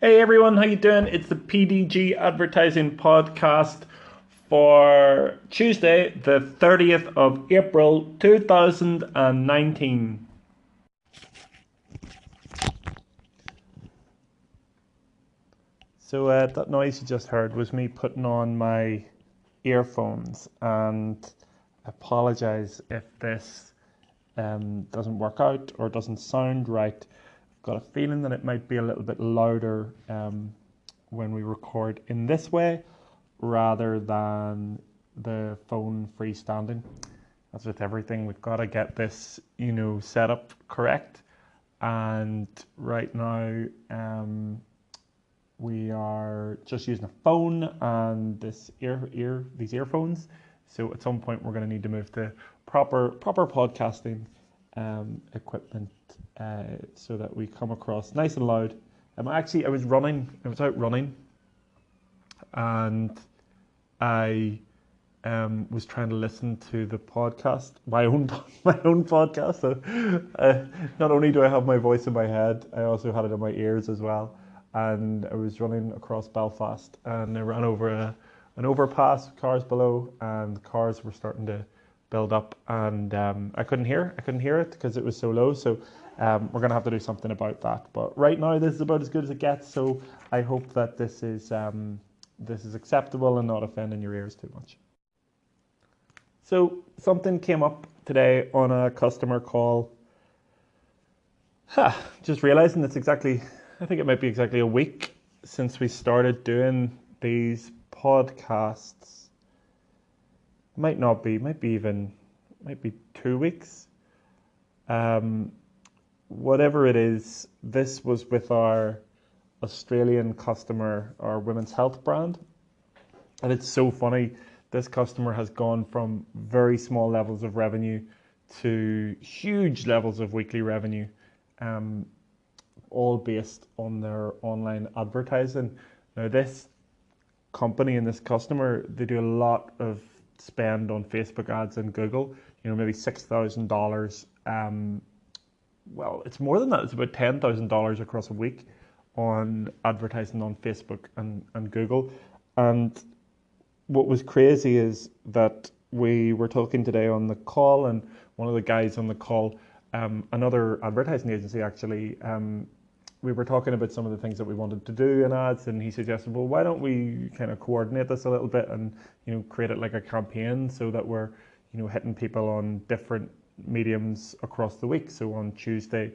Hey everyone, how you doing? It's the PDG Advertising Podcast for Tuesday, the 30th of April, 2019. That noise you just heard was me putting on my earphones, and I apologize if this doesn't work out or doesn't sound right. I've got a feeling that it might be a little bit louder when we record in this way rather than the phone freestanding. As with everything, we've got to get this, set up correct. And right now, we are just using a phone and these earphones. So at some point, we're going to need to move to proper podcasting equipment so that we come across nice and loud. I was out running, and I was trying to listen to the podcast, my own podcast. So not only do I have my voice in my head, I also had it in my ears as well. And I was running across Belfast, and I ran over an overpass, cars below, and the cars were starting to build up, and I couldn't hear it because it was so low. So we're gonna have to do something about that. But right now, this is about as good as it gets. So I hope that this is acceptable and not offending your ears too much. So something came up today on a customer call. Just realizing I think it might be exactly a week since we started doing these podcasts. Might be 2 weeks. Whatever it is, this was with our Australian customer, our women's health brand. And it's so funny. This customer has gone from very small levels of revenue to huge levels of weekly revenue, all based on their online advertising. Now, this company and this customer, they do a lot of spend on Facebook ads and Google, maybe $6,000. Well, it's more than that. It's about $10,000 across a week on advertising on Facebook and Google. And what was crazy is that we were talking today on the call, and one of the guys on the call, another advertising agency actually, we were talking about some of the things that we wanted to do in ads, and he suggested, well, why don't we kind of coordinate this a little bit and create it like a campaign so that we're hitting people on different mediums across the week. So on Tuesday,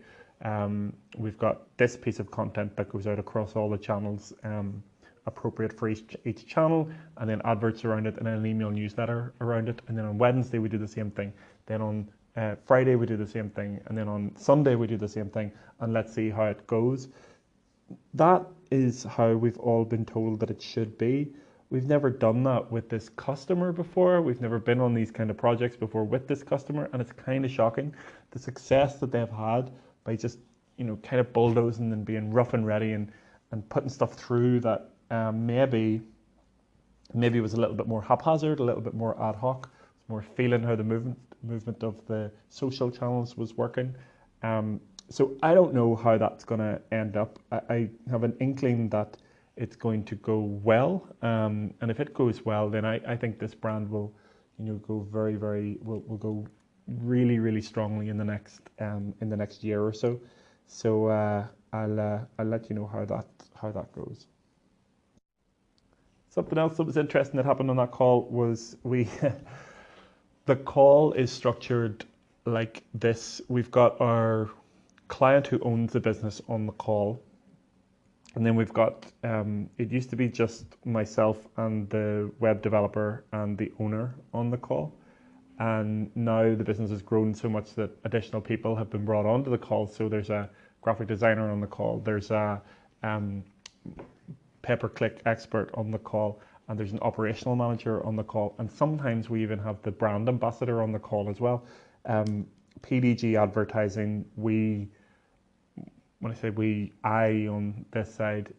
we've got this piece of content that goes out across all the channels, appropriate for each channel, and then adverts around it, and then an email newsletter around it. And then on Wednesday we do the same thing. Then on Friday we do the same thing, and then on Sunday we do the same thing, and let's see how it goes. That is how we've all been told that it should be. We've never done that with this customer before. We've never been on these kind of projects before with this customer, and it's kind of shocking the success that they've had by just kind of bulldozing and being rough and ready and putting stuff through that maybe was a little bit more haphazard, a little bit more ad hoc, more feeling how the movement of the social channels was working. So I don't know how that's going to end up. I have an inkling that it's going to go well, and if it goes well, then I think this brand will, go will go really, really strongly in the next year or so. So I'll let you know how that goes. Something else that was interesting that happened on that call was the call is structured like this. We've got our client who owns the business on the call, and then we've got, it used to be just myself and the web developer and the owner on the call. And now the business has grown so much that additional people have been brought onto the call. So there's a graphic designer on the call, there's a pay-per-click expert on the call, and there's an operational manager on the call, and sometimes we even have the brand ambassador on the call as well. PDG Advertising, when I say I on this side,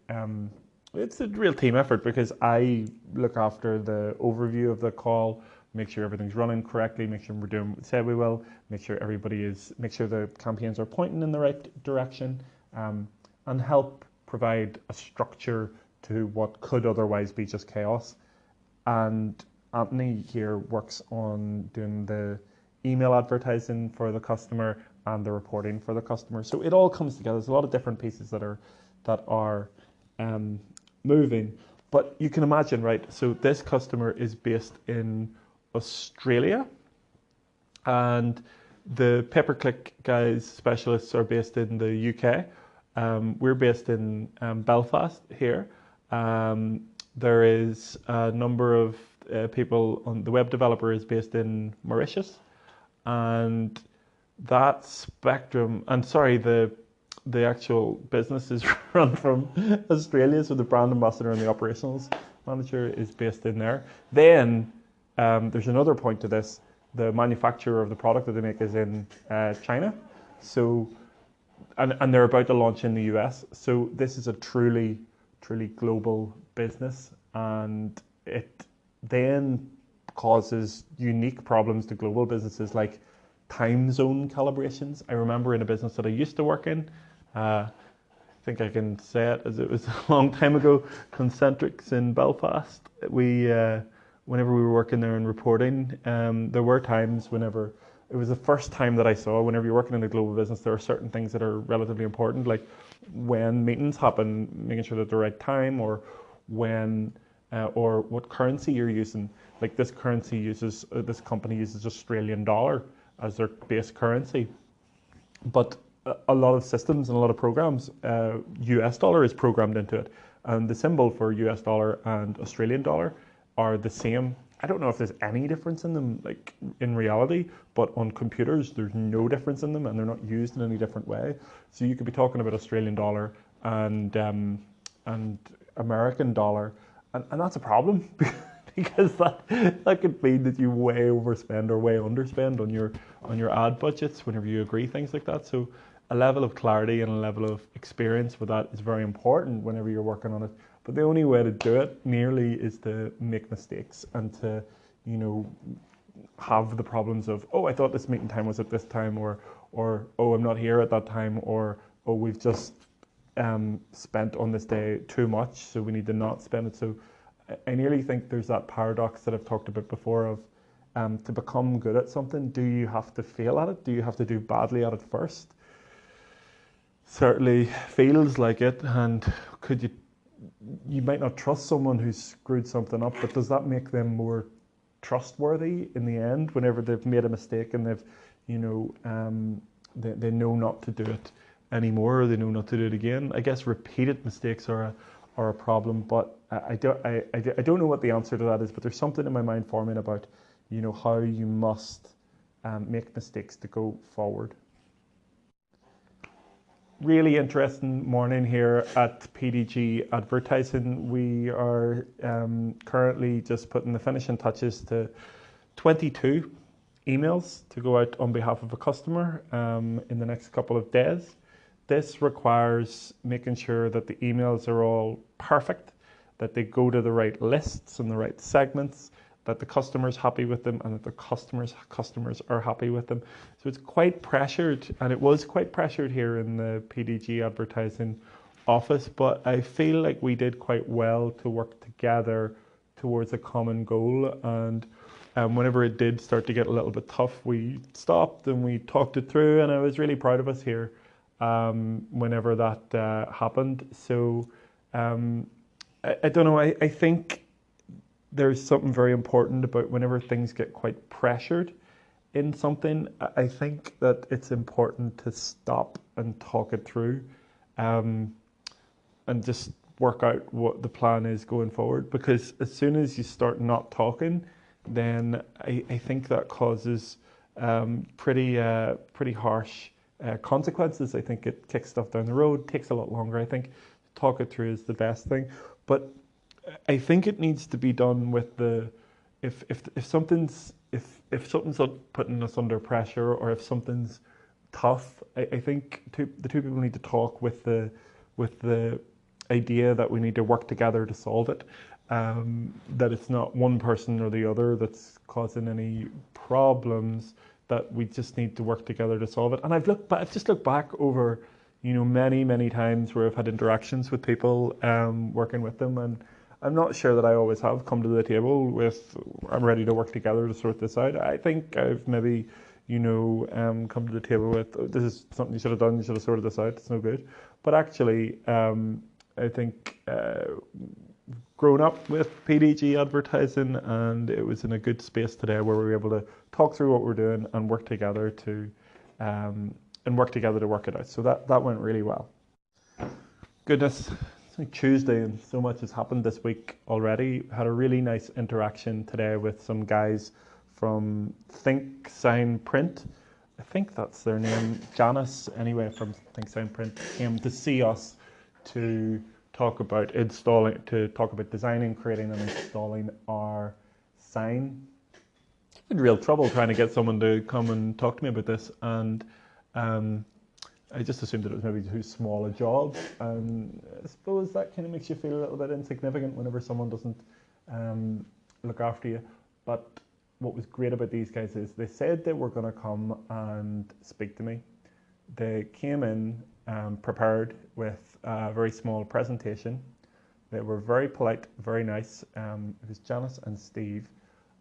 it's a real team effort because I look after the overview of the call, make sure everything's running correctly, make sure we're doing what we said we will, make sure the campaigns are pointing in the right direction, and help provide a structure to what could otherwise be just chaos. And Anthony here works on doing the email advertising for the customer and the reporting for the customer. So it all comes together. There's a lot of different pieces that are moving. But you can imagine, right? So this customer is based in Australia, and the pay-per-click guys, specialists, are based in the UK. We're based in Belfast here. There is a number of people on the web developer is based in Mauritius, and that spectrum. And sorry, the actual business is run from Australia, so the brand ambassador and the operations manager is based in there. Then there's another point to this. The manufacturer of the product that they make is in China, so and they're about to launch in the US. So this is a truly global business, and it then causes unique problems to global businesses like time zone calibrations. I remember in a business that I used to work in, I think I can say it as it was a long time ago, Concentrics in Belfast. Whenever we were working there and reporting, there were times whenever it was the first time that I saw, whenever you're working in a global business, there are certain things that are relatively important, like when meetings happen, making sure that the right time, or when, or what currency you're using. Like this currency uses, this company uses Australian dollar as their base currency, but a lot of systems and a lot of programs, US dollar is programmed into it, and the symbol for US dollar and Australian dollar are the same. I don't know if there's any difference in them, like in reality, but on computers there's no difference in them, and they're not used in any different way. So you could be talking about Australian dollar and American dollar, and that's a problem because that could mean that you way overspend or way underspend on your ad budgets whenever you agree things like that. So a level of clarity and a level of experience with that is very important whenever you're working on it. But the only way to do it nearly is to make mistakes and to, have the problems of, oh, I thought this meeting time was at this time, or oh, I'm not here at that time, or oh, we've just spent on this day too much, so we need to not spend it. So I nearly think there's that paradox that I've talked about before of to become good at something, do you have to fail at it? Do you have to do badly at it first? Certainly feels like it, and you might not trust someone who's screwed something up, but does that make them more trustworthy in the end whenever they've made a mistake and they've, they know not to do it anymore, or they know not to do it again? I guess repeated mistakes are a problem, but I don't know what the answer to that is, but there's something in my mind forming about, how you must make mistakes to go forward. Really interesting morning here at PDG Advertising. We are currently just putting the finishing touches to 22 emails to go out on behalf of a customer in the next couple of days. This requires making sure that the emails are all perfect, that they go to the right lists and the right segments, that the customer's happy with them, and that the customers are happy with them. So it's quite pressured, and it was quite pressured here in the PDG Advertising office, but I feel like we did quite well to work together towards a common goal. And whenever it did start to get a little bit tough, we stopped and we talked it through, and I was really proud of us here whenever that happened. So I don't know, I think there's something very important about whenever things get quite pressured in something. I think that it's important to stop and talk it through and just work out what the plan is going forward, because as soon as you start not talking, then I think that causes pretty harsh consequences. I think it kicks stuff down the road, takes a lot longer. I think talk it through is the best thing, but I think it needs to be done with if something's putting us under pressure, or if something's tough, I think the two people need to talk with the idea that we need to work together to solve it. That it's not one person or the other that's causing any problems, that we just need to work together to solve it. And I've just looked back over, many times where I've had interactions with people working with them, and I'm not sure that I always have come to the table with, I'm ready to work together to sort this out. I think I've maybe, come to the table with, "Oh, this is something you should have done, you should have sorted this out, it's no good." But actually, I think grown up with PDG Advertising, and it was in a good space today where we were able to talk through what we're doing and work together to work it out. So that went really well. Goodness, it's like Tuesday and so much has happened this week already. Had a really nice interaction today with some guys from Think Sign Print. I think that's their name. Janice, anyway, from Think Sign Print, came to see us to talk about designing, creating and installing our sign. I'm in real trouble trying to get someone to come and talk to me about this, and I just assumed that it was maybe too small a job, and I suppose that kind of makes you feel a little bit insignificant whenever someone doesn't look after you. But what was great about these guys is they said they were going to come and speak to me. They came in prepared with a very small presentation. They were very polite, very nice. It was Janice and Steve,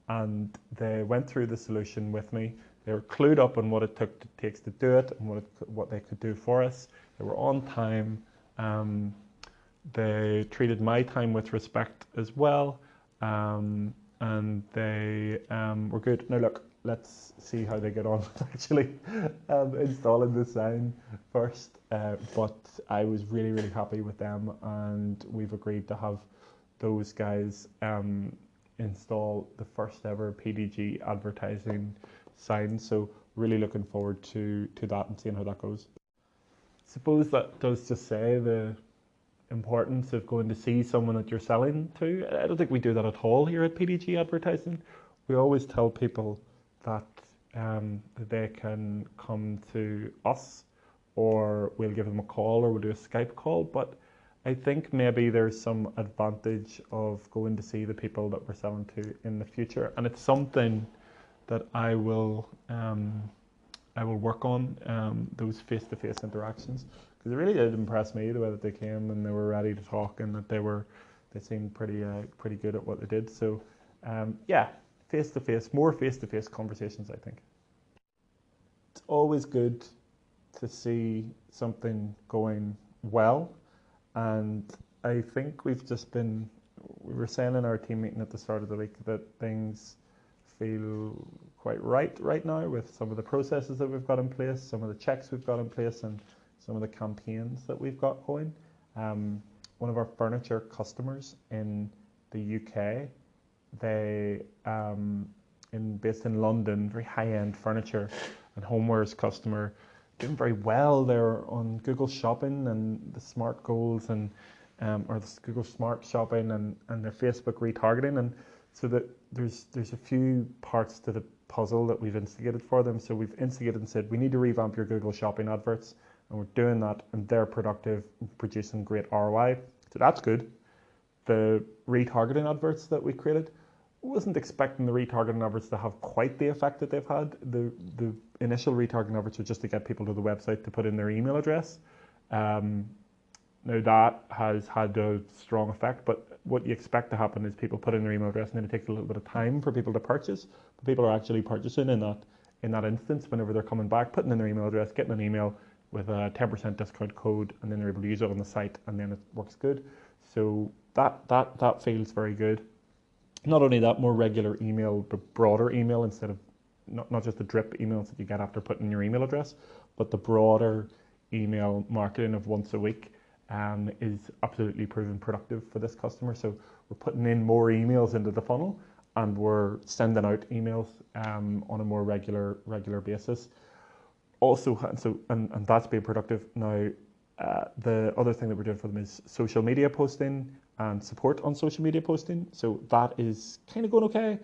and they went through the solution with me. They were clued up on what it takes to do it and what they could do for us. They were on time. They treated my time with respect as well, and they were good. Now look, let's see how they get on with actually installing the sign first. But I was really happy with them, and we've agreed to have those guys install the first ever PDG Advertising sign. So really looking forward to that and seeing how that goes. Suppose that does just say the importance of going to see someone that you're selling to. I don't think we do that at all here at PDG Advertising. We always tell people that they can come to us, or we'll give them a call, or we'll do a Skype call. But I think maybe there's some advantage of going to see the people that we're selling to in the future, and it's something that I will work on, those face-to-face interactions, because it really did impress me the way that they came and they were ready to talk, and that they seemed pretty good at what they did. So more face-to-face conversations, I think. It's always good to see something going well, and I think we were saying in our team meeting at the start of the week that things feel quite right now with some of the processes that we've got in place, some of the checks we've got in place, and some of the campaigns that we've got going. One of our furniture customers in the UK, they based in London, very high-end furniture and homewares customer, doing very well. They're on Google Shopping and the Smart Goals and or the Google Smart Shopping and their Facebook retargeting, and so that there's a few parts to the puzzle that we've instigated for them. So we've instigated and said we need to revamp your Google Shopping adverts, and we're doing that, and they're productive, producing great ROI. So that's good. The retargeting adverts that we created, wasn't expecting the retargeting adverts to have quite the effect that they've had. The initial retargeting adverts were just to get people to the website to put in their email address. Now that has had a strong effect, but what you expect to happen is people put in their email address, and then it takes a little bit of time for people to purchase. But people are actually purchasing in that instance whenever they're coming back, putting in their email address, getting an email with a 10% discount code, and then they're able to use it on the site, and then it works good. So that feels very good. Not only that, more regular email, but broader email, instead of not just the drip emails that you get after putting in your email address, but the broader email marketing of once a week is absolutely proven productive for this customer. So we're putting in more emails into the funnel, and we're sending out emails on a more regular basis. Also, and that's being productive. Now, the other thing that we're doing for them is social media posting and support on social media posting. So that is kind of going okay.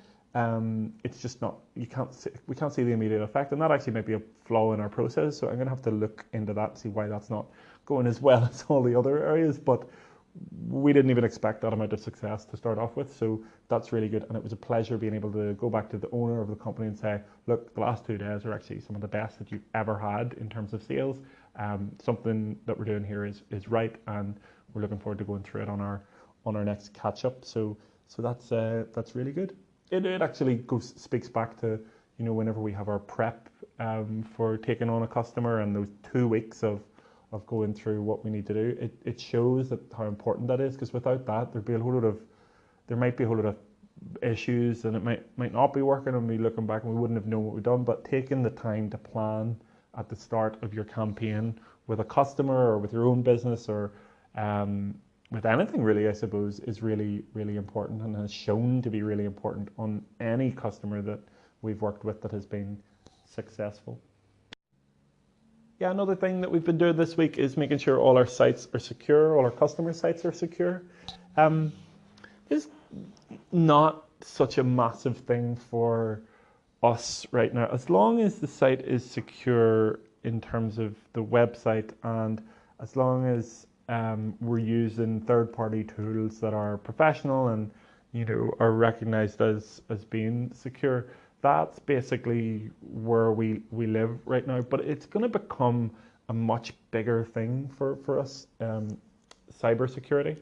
It's just not, we can't see the immediate effect, and that actually might be a flaw in our process. So I'm going to have to look into that and see why that's not going as well as all the other areas. But we didn't even expect that amount of success to start off with. So that's really good. And it was a pleasure being able to go back to the owner of the company and say, look, the last 2 days are actually some of the best that you've ever had in terms of sales. something that we're doing here is right, and we're looking forward to going through it on our next catch up. So that's really good. It actually speaks back to, whenever we have our prep for taking on a customer, and those 2 weeks of going through what we need to do. It shows that how important that is, because without that, there might be a whole lot of issues, and it might not be working, and we looking back and we wouldn't have known what we've done. But taking the time to plan at the start of your campaign with a customer or with your own business, or with anything really, I suppose, is really, really important, and has shown to be really important on any customer that we've worked with that has been successful. Yeah, another thing that we've been doing this week is making sure all our sites are secure, all our customer sites are secure. It's not such a massive thing for us right now. As long as the site is secure in terms of the website, and as long as we're using third-party tools that are professional and are recognized as being secure, that's basically where we live right now. But it's going to become a much bigger thing for us, cybersecurity.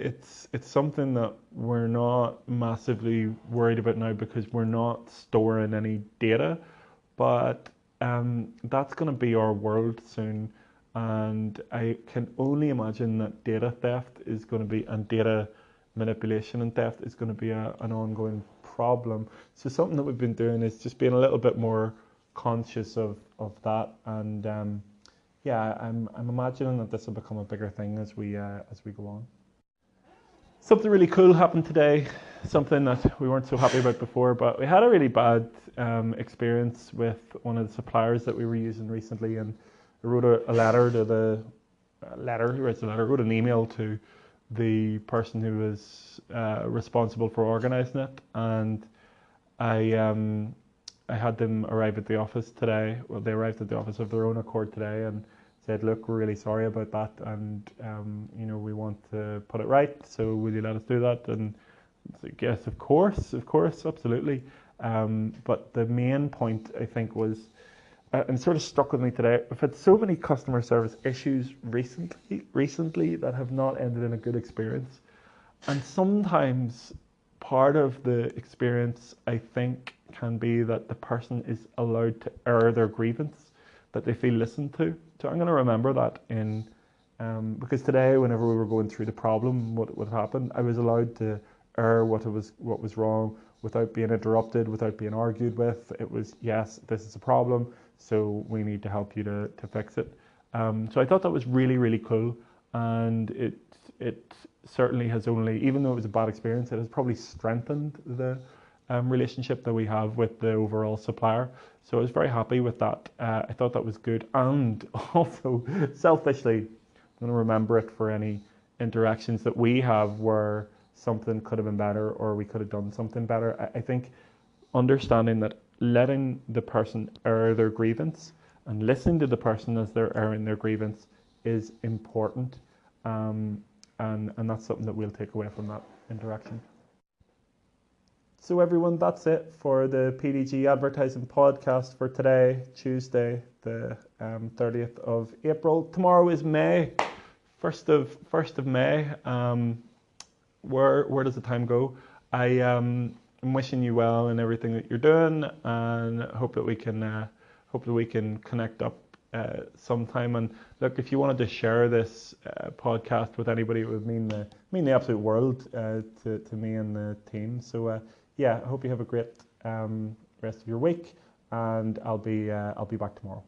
It's something that we're not massively worried about now, because we're not storing any data, but that's going to be our world soon. And I can only imagine that data theft is going to be, and data manipulation and theft is going to be an ongoing problem. So something that we've been doing is just being a little bit more conscious of that. And I'm imagining that this will become a bigger thing as we go on. Something really cool happened today, something that we weren't so happy about before, but we had a really bad experience with one of the suppliers that we were using recently, and I wrote wrote an email to the person who was responsible for organising it, and I had them arrive at the office today. Well, they arrived at the office of their own accord today and said, look, we're really sorry about that, and we want to put it right, so will you let us do that? And I said, yes, of course, absolutely. But the main point, I think, was, and sort of stuck with me today, we've had so many customer service issues recently that have not ended in a good experience. And sometimes part of the experience, I think, can be that the person is allowed to air their grievance, that they feel listened to. So I'm going to remember that because today, whenever we were going through the problem, what happened, I was allowed to air what was wrong without being interrupted, without being argued with. It was, yes, this is a problem, so we need to help you to fix it. So I thought that was really, really cool, and it certainly has only, even though it was a bad experience, it has probably strengthened the relationship that we have with the overall supplier. So I was very happy with that. I thought that was good, and also selfishly, I'm going to remember it for any interactions that we have where something could have been better or we could have done something better. I think understanding that letting the person air their grievance and listening to the person as they're airing their grievance is important, and that's something that we'll take away from that interaction. So everyone, that's it for the PDG Advertising Podcast for today, Tuesday, the 30th of April. Tomorrow is May, 1st of May. Where does the time go? I'm wishing you well in everything that you're doing, and hope that we can connect up sometime. And look, if you wanted to share this podcast with anybody, it would mean the absolute world to me and the team. So I hope you have a great rest of your week, and I'll be back tomorrow.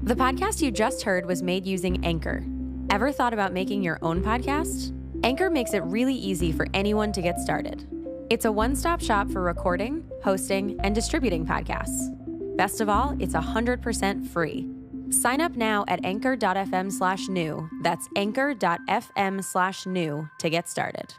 The podcast you just heard was made using Anchor. Ever thought about making your own podcast? Anchor makes it really easy for anyone to get started. It's a one-stop shop for recording, hosting, and distributing podcasts. Best of all, it's 100% free. Sign up now at anchor.fm/new. That's anchor.fm/new to get started.